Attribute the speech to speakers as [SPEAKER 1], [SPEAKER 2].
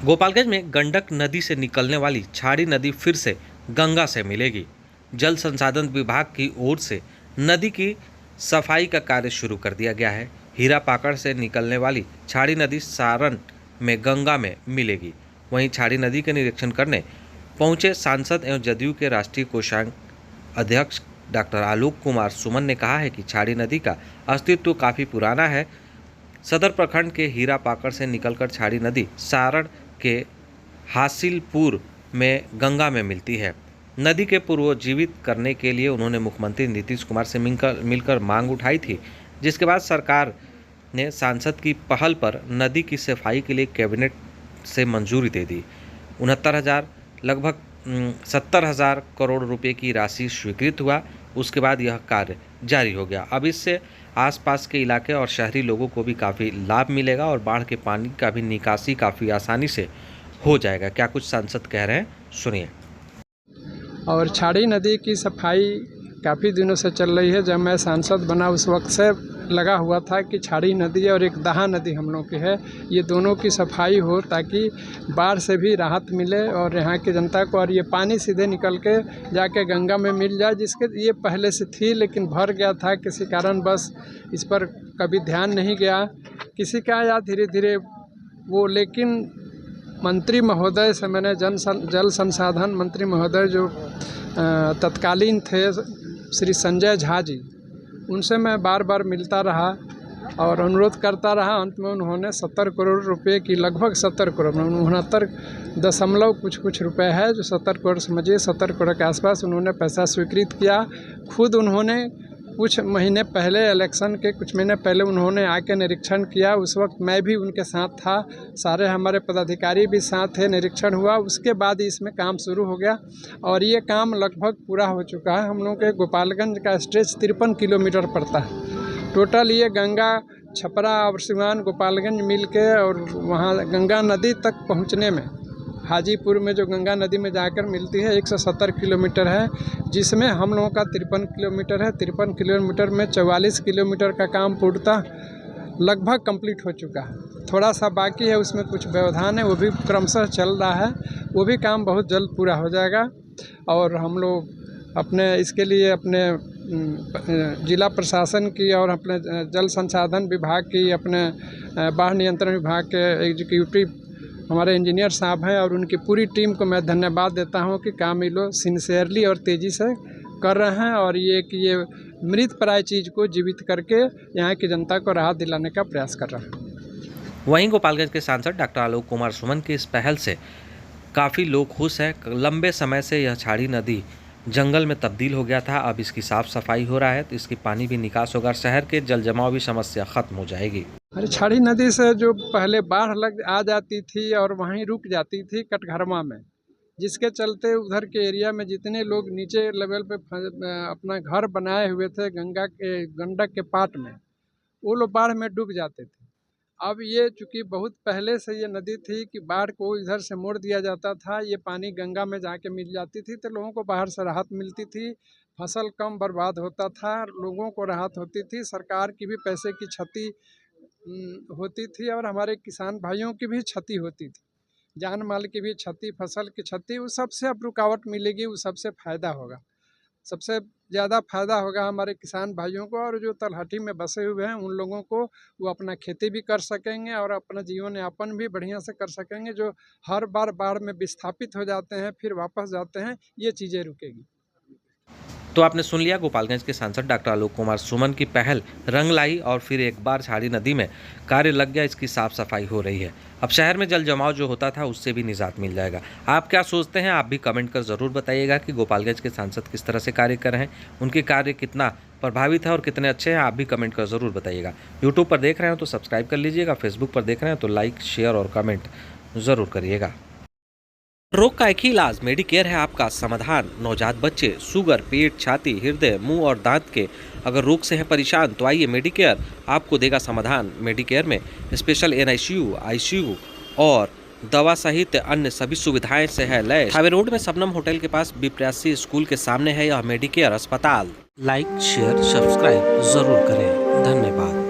[SPEAKER 1] गोपालगंज में गंडक नदी से निकलने वाली छाड़ी नदी फिर से गंगा से मिलेगी। जल संसाधन विभाग की ओर से नदी की सफाई का कार्य शुरू कर दिया गया है। हीरा पाकड़ से निकलने वाली छाड़ी नदी सारण में गंगा में मिलेगी। वहीं छाड़ी नदी के निरीक्षण करने पहुंचे सांसद एवं जदयू के राष्ट्रीय कोषांग अध्यक्ष डॉक्टर आलोक कुमार सुमन ने कहा है कि छाड़ी नदी का अस्तित्व काफ़ी पुराना है। सदर प्रखंड के हीरा पाकड़ से निकलकर छाड़ी नदी सारण के हासिलपुर में गंगा में मिलती है। नदी के पुनर्जीवित करने के लिए उन्होंने मुख्यमंत्री नीतीश कुमार से मिलकर मांग उठाई थी, जिसके बाद सरकार ने सांसद की पहल पर नदी की सफाई के लिए कैबिनेट से मंजूरी दे दी। 69,000 लगभग 70,000 करोड़ रुपए की राशि स्वीकृत हुआ। उसके बाद यह कार्य जारी हो गया। अब इससे आसपास के इलाके और शहरी लोगों को भी काफ़ी लाभ मिलेगा और बाढ़ के पानी का भी निकासी काफ़ी आसानी से हो जाएगा। क्या कुछ सांसद कह रहे हैं, सुनिए।
[SPEAKER 2] और छाड़ी नदी की सफाई काफ़ी दिनों से चल रही है। जब मैं सांसद बना उस वक्त से लगा हुआ था कि छाड़ी नदी और एक दहा नदी हम लोग की है, ये दोनों की सफाई हो ताकि बाढ़ से भी राहत मिले और यहाँ की जनता को, और ये पानी सीधे निकल के जाके गंगा में मिल जाए, जिसके ये पहले से थी लेकिन भर गया था किसी कारण, बस इस पर कभी ध्यान नहीं गया किसी का, या धीरे धीरे वो। लेकिन मंत्री महोदय से मैंने जल संसाधन मंत्री महोदय जो तत्कालीन थे श्री संजय झा जी, उनसे मैं बार बार मिलता रहा और अनुरोध करता रहा। अंत में उन्होंने 70 करोड़ रुपए की, लगभग 70 करोड़, 69 दशमलव कुछ रुपए है, जो 70 करोड़ समझिए, 70 करोड़ के आसपास उन्होंने पैसा स्वीकृत किया। खुद उन्होंने कुछ महीने पहले, इलेक्शन के कुछ महीने पहले उन्होंने आके निरीक्षण किया। उस वक्त मैं भी उनके साथ था, सारे हमारे पदाधिकारी भी साथ थे, निरीक्षण हुआ। उसके बाद इसमें काम शुरू हो गया और ये काम लगभग पूरा हो चुका है। हम लोग के गोपालगंज का स्ट्रेच 53 किलोमीटर पड़ता है टोटल। ये गंगा, छपरा और सिवान, गोपालगंज मिल के, और वहाँ गंगा नदी तक पहुँचने में, हाजीपुर में जो गंगा नदी में जाकर मिलती है, 170 किलोमीटर है, जिसमें हम लोगों का 53 किलोमीटर है। 53 किलोमीटर में 44 किलोमीटर का काम पूर्णतः लगभग कंप्लीट हो चुका है। थोड़ा सा बाकी है, उसमें कुछ व्यवधान है, वो भी क्रमशः चल रहा है। वो भी काम बहुत जल्द पूरा हो जाएगा और हम लोग अपने इसके लिए अपने जिला प्रशासन की और अपने जल संसाधन विभाग की, अपने बाढ़ नियंत्रण विभाग के एग्जीक्यूटिव हमारे इंजीनियर साहब हैं और उनकी पूरी टीम को मैं धन्यवाद देता हूं कि काम ये लोग सिंसियरली और तेज़ी से कर रहे हैं और ये मृत प्राय चीज़ को जीवित करके यहाँ की जनता को राहत दिलाने का प्रयास कर रहे हैं।
[SPEAKER 1] वहीं गोपालगंज के सांसद डॉक्टर आलोक कुमार सुमन की इस पहल से काफ़ी लोग खुश हैं। लंबे समय से यह छाड़ी नदी जंगल में तब्दील हो गया था, अब इसकी साफ सफाई हो रहा है तो इसकी पानी भी निकास होगा, शहर के जल जमाव भी समस्या खत्म हो जाएगी।
[SPEAKER 2] अरे छाड़ी नदी से जो पहले बाढ़ लग आ जाती थी और वहीं रुक जाती थी कटघरमा में, जिसके चलते उधर के एरिया में जितने लोग नीचे लेवल पे अपना घर बनाए हुए थे गंडक के पाट में, वो लोग बाढ़ में डूब जाते थे। अब ये चूँकि बहुत पहले से ये नदी थी कि बाढ़ को इधर से मोड़ दिया जाता था, ये पानी गंगा में जाके मिल जाती थी तो लोगों को बाहर से राहत मिलती थी, फसल कम बर्बाद होता था, लोगों को राहत होती थी, सरकार की भी पैसे की क्षति होती थी और हमारे किसान भाइयों की भी क्षति होती थी, जान माल की भी क्षति, फसल की क्षति। उस सबसे अब रुकावट मिलेगी, उस सबसे फ़ायदा होगा। सबसे ज़्यादा फ़ायदा होगा हमारे किसान भाइयों को, और जो तलहटी में बसे हुए हैं उन लोगों को, वो अपना खेती भी कर सकेंगे और अपना जीवन यापन भी बढ़िया से कर सकेंगे। जो हर बार बाढ़ में विस्थापित हो जाते हैं फिर वापस जाते हैं, ये चीज़ें रुकेगी।
[SPEAKER 1] तो आपने सुन लिया, गोपालगंज के सांसद डॉक्टर आलोक कुमार सुमन की पहल रंग लाई और फिर एक बार छाड़ी नदी में कार्य लग गया, इसकी साफ सफाई हो रही है। अब शहर में जल जमाव जो होता था उससे भी निजात मिल जाएगा। आप क्या सोचते हैं, आप भी कमेंट कर ज़रूर बताइएगा कि गोपालगंज के सांसद किस तरह से कार्य कर रहे हैं, उनके कार्य कितना प्रभावित है और कितने अच्छे हैं, आप भी कमेंट कर ज़रूर बताइएगा। यूट्यूब पर देख रहे हैं तो सब्सक्राइब कर लीजिएगा, फेसबुक पर देख रहे हैं तो लाइक, शेयर और कमेंट ज़रूर करिएगा। रोग का एक ही इलाज मेडिकेयर है आपका समाधान। नवजात बच्चे, शुगर, पेट, छाती, हृदय, मुंह और दांत के अगर रोग से है परेशान तो आइए, मेडिकेयर आपको देगा समाधान। मेडिकेयर में स्पेशल NICU, ICU और दवा सहित अन्य सभी सुविधाएं से है लैस। हाईवे रोड में सबनम होटल के पास B83 स्कूल के सामने है यह मेडिकेयर अस्पताल। लाइक, शेयर, सब्सक्राइब जरूर करें। धन्यवाद।